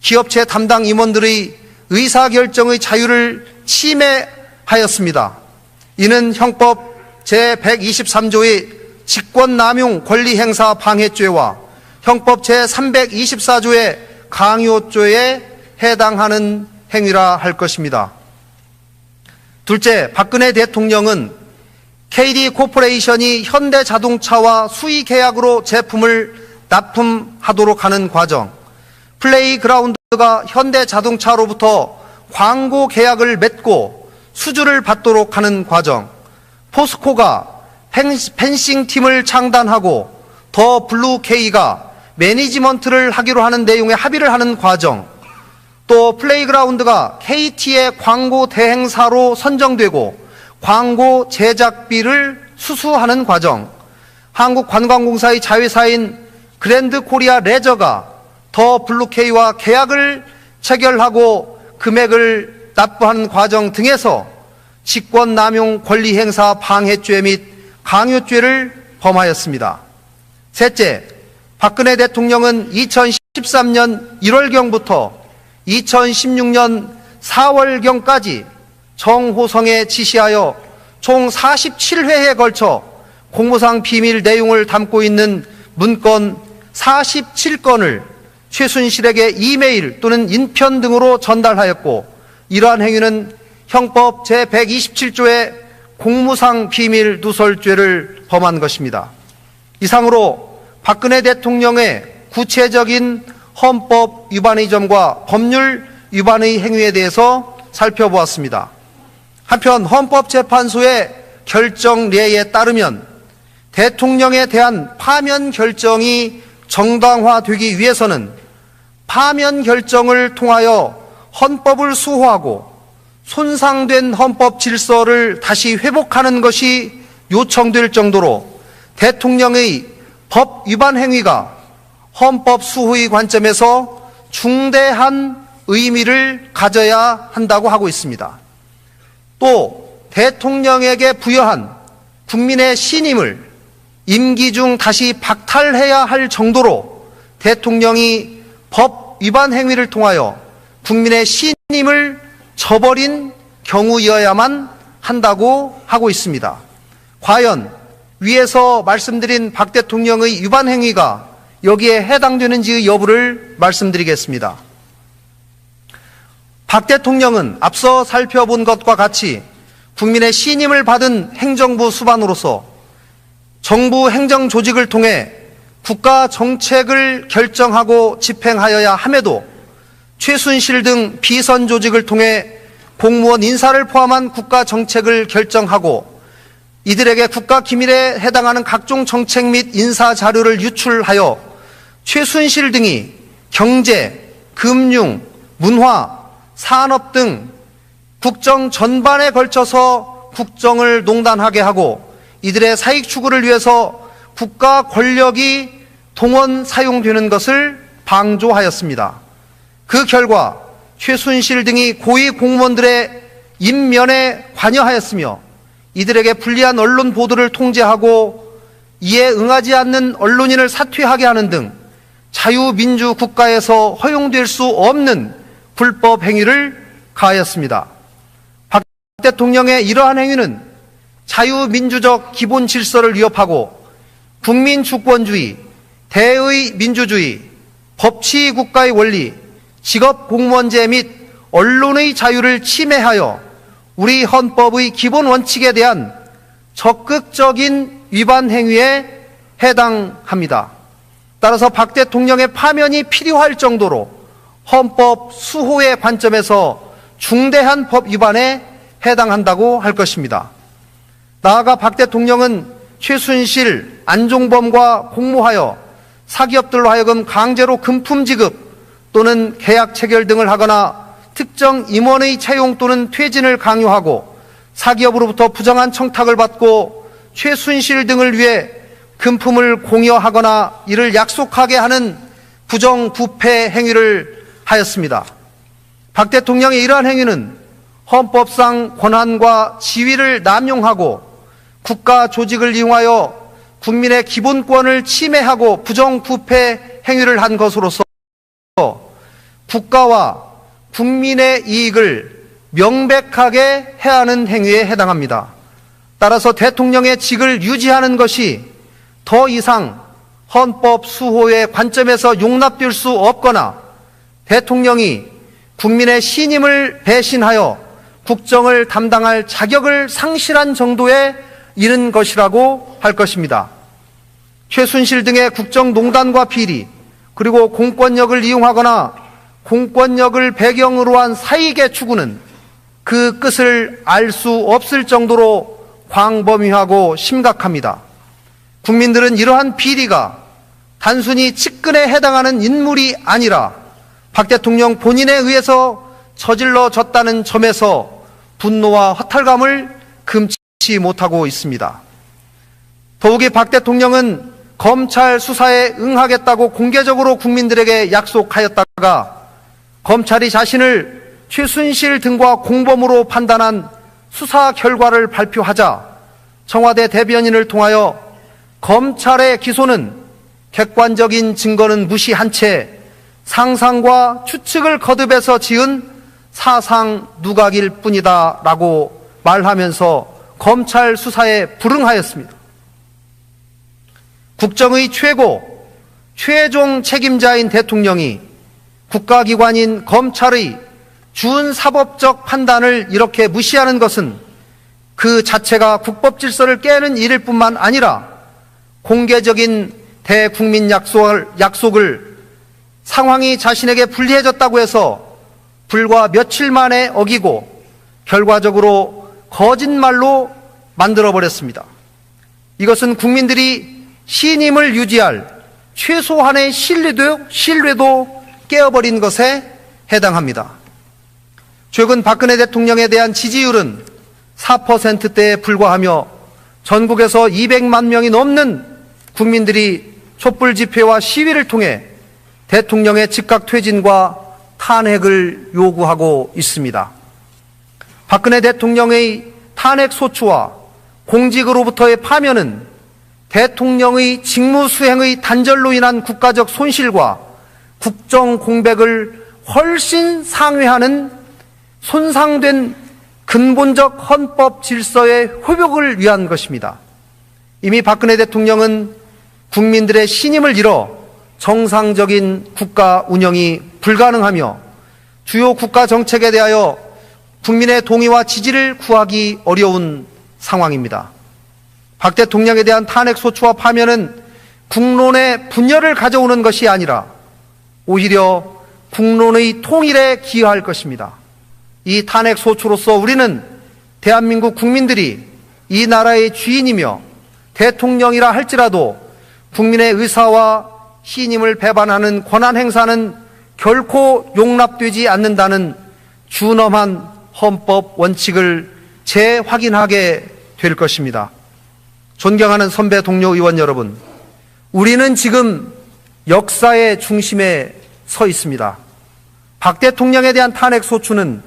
기업체 담당 임원들의 의사결정의 자유를 침해하였습니다. 이는 형법 제123조의 직권남용 권리행사 방해죄와 형법 제324조의 강요죄에 해당하는 행위라 할 것입니다. 둘째, 박근혜 대통령은 KD 코퍼레이션이 현대자동차와 수의계약으로 제품을 납품하도록 하는 과정, 플레이그라운드가 현대자동차로부터 광고 계약을 맺고 수주를 받도록 하는 과정, 포스코가 펜싱팀을 창단하고 더 블루K가 매니지먼트를 하기로 하는 내용의 합의를 하는 과정, 또 플레이그라운드가 KT의 광고 대행사로 선정되고 광고 제작비를 수수하는 과정, 한국관광공사의 자회사인 그랜드 코리아 레저가 더 블루K와 계약을 체결하고 금액을 납부하는 과정 등에서 직권남용 권리행사 방해죄 및 강요죄를 범하였습니다. 셋째, 박근혜 대통령은 2013년 1월경부터 2016년 4월경까지 정호성에 지시하여 총 47회에 걸쳐 공무상 비밀 내용을 담고 있는 문건 47건을 최순실에게 이메일 또는 인편 등으로 전달하였고, 이러한 행위는 형법 제127조의 공무상 비밀 누설죄를 범한 것입니다. 이상으로 박근혜 대통령의 구체적인 헌법 위반의 점과 법률 위반의 행위에 대해서 살펴보았습니다. 한편 헌법재판소의 결정례에 따르면 대통령에 대한 파면 결정이 정당화되기 위해서는 파면 결정을 통하여 헌법을 수호하고 손상된 헌법 질서를 다시 회복하는 것이 요청될 정도로 대통령의 법 위반 행위가 헌법 수호의 관점에서 중대한 의미를 가져야 한다고 하고 있습니다. 또 대통령에게 부여한 국민의 신임을 임기 중 다시 박탈해야 할 정도로 대통령이 법 위반 행위를 통하여 국민의 신임을 저버린 경우여야만 한다고 하고 있습니다. 과연 위에서 말씀드린 박 대통령의 위반 행위가 여기에 해당되는지의 여부를 말씀드리겠습니다. 박 대통령은 앞서 살펴본 것과 같이 국민의 신임을 받은 행정부 수반으로서 정부 행정 조직을 통해 국가 정책을 결정하고 집행하여야 함에도 최순실 등 비선 조직을 통해 공무원 인사를 포함한 국가 정책을 결정하고 이들에게 국가 기밀에 해당하는 각종 정책 및 인사 자료를 유출하여 최순실 등이 경제, 금융, 문화, 산업 등 국정 전반에 걸쳐서 국정을 농단하게 하고 이들의 사익 추구를 위해서 국가 권력이 동원 사용되는 것을 방조하였습니다. 그 결과 최순실 등이 고위 공무원들의 임면에 관여하였으며 이들에게 불리한 언론 보도를 통제하고 이에 응하지 않는 언론인을 사퇴하게 하는 등 자유민주 국가에서 허용될 수 없는 불법 행위를 가하였습니다. 박 대통령의 이러한 행위는 자유민주적 기본 질서를 위협하고 국민 주권주의, 대의 민주주의, 법치 국가의 원리, 직업 공무원제 및 언론의 자유를 침해하여 우리 헌법의 기본 원칙에 대한 적극적인 위반 행위에 해당합니다. 따라서 박 대통령의 파면이 필요할 정도로 헌법 수호의 관점에서 중대한 법 위반에 해당한다고 할 것입니다. 나아가 박 대통령은 최순실, 안종범과 공모하여 사기업들로 하여금 강제로 금품 지급 또는 계약 체결 등을 하거나 특정 임원의 채용 또는 퇴진을 강요하고 사기업으로부터 부정한 청탁을 받고 최순실 등을 위해 금품을 공여하거나 이를 약속하게 하는 부정부패 행위를 하였습니다. 박 대통령의 이러한 행위는 헌법상 권한과 지위를 남용하고 국가 조직을 이용하여 국민의 기본권을 침해하고 부정부패 행위를 한 것으로서 국가와 국민의 이익을 명백하게 해하는 행위에 해당합니다. 따라서 대통령의 직을 유지하는 것이 더 이상 헌법 수호의 관점에서 용납될 수 없거나 대통령이 국민의 신임을 배신하여 국정을 담당할 자격을 상실한 정도에 이른 것이라고 할 것입니다. 최순실 등의 국정농단과 비리, 그리고 공권력을 이용하거나 공권력을 배경으로 한 사익의 추구는 그 끝을 알 수 없을 정도로 광범위하고 심각합니다. 국민들은 이러한 비리가 단순히 측근에 해당하는 인물이 아니라 박 대통령 본인에 의해서 저질러졌다는 점에서 분노와 허탈감을 금치 못하고 있습니다. 더욱이 박 대통령은 검찰 수사에 응하겠다고 공개적으로 국민들에게 약속하였다가 검찰이 자신을 최순실 등과 공범으로 판단한 수사 결과를 발표하자 청와대 대변인을 통하여 검찰의 기소는 객관적인 증거는 무시한 채 상상과 추측을 거듭해서 지은 사상 누각일 뿐이다 라고 말하면서 검찰 수사에 불응하였습니다. 국정의 최종 책임자인 대통령이 국가기관인 검찰의 준사법적 판단을 이렇게 무시하는 것은 그 자체가 국법 질서를 깨는 일일 뿐만 아니라 공개적인 대국민 약속을 상황이 자신에게 불리해졌다고 해서 불과 며칠 만에 어기고 결과적으로 거짓말로 만들어버렸습니다. 이것은 국민들이 신임을 유지할 최소한의 신뢰도 깨어버린 것에 해당합니다. 최근 박근혜 대통령에 대한 지지율은 4%대에 불과하며 전국에서 200만 명이 넘는 국민들이 촛불 집회와 시위를 통해 대통령의 즉각 퇴진과 탄핵을 요구하고 있습니다. 박근혜 대통령의 탄핵 소추와 공직으로부터의 파면은 대통령의 직무 수행의 단절로 인한 국가적 손실과 국정 공백을 훨씬 상회하는 손상된 근본적 헌법 질서의 회복을 위한 것입니다. 이미 박근혜 대통령은 국민들의 신임을 잃어 정상적인 국가 운영이 불가능하며 주요 국가 정책에 대하여 국민의 동의와 지지를 구하기 어려운 상황입니다. 박 대통령에 대한 탄핵 소추와 파면은 국론의 분열을 가져오는 것이 아니라 오히려 국론의 통일에 기여할 것입니다. 이 탄핵 소추로서 우리는 대한민국 국민들이 이 나라의 주인이며 대통령이라 할지라도 국민의 의사와 신임을 배반하는 권한 행사는 결코 용납되지 않는다는 준엄한 헌법 원칙을 재확인하게 될 것입니다. 존경하는 선배 동료 의원 여러분, 우리는 지금 역사의 중심에 서 있습니다. 박 대통령에 대한 탄핵 소추는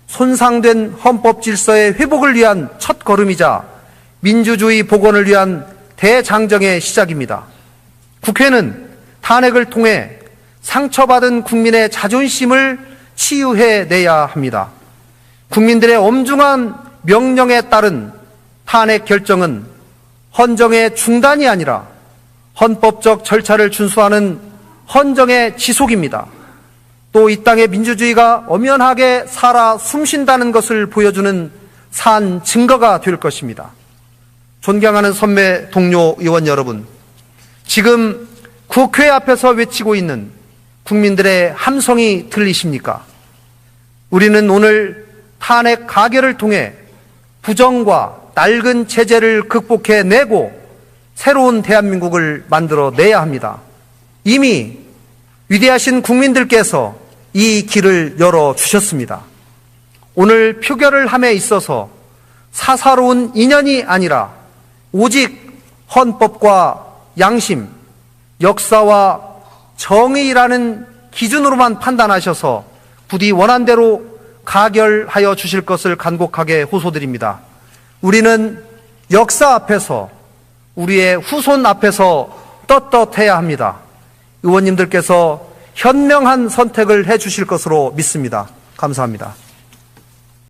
손상된 헌법 질서의 회복을 위한 첫 걸음이자 민주주의 복원을 위한 대장정의 시작입니다. 국회는 탄핵을 통해 상처받은 국민의 자존심을 치유해내야 합니다. 국민들의 엄중한 명령에 따른 탄핵 결정은 헌정의 중단이 아니라 헌법적 절차를 준수하는 헌정의 지속입니다. 또 이 땅의 민주주의가 엄연하게 살아 숨쉰다는 것을 보여주는 산 증거가 될 것입니다. 존경하는 선배 동료 의원 여러분, 지금 국회 앞에서 외치고 있는 국민들의 함성이 들리십니까? 우리는 오늘 탄핵 가결을 통해 부정과 낡은 체제를 극복해내고 새로운 대한민국을 만들어내야 합니다. 이미 위대하신 국민들께서 이 길을 열어주셨습니다. 오늘 표결을 함에 있어서 사사로운 인연이 아니라 오직 헌법과 양심, 역사와 정의라는 기준으로만 판단하셔서 부디 원한대로 가결하여 주실 것을 간곡하게 호소드립니다. 우리는 역사 앞에서, 우리의 후손 앞에서 떳떳해야 합니다. 의원님들께서 현명한 선택을 해 주실 것으로 믿습니다. 감사합니다.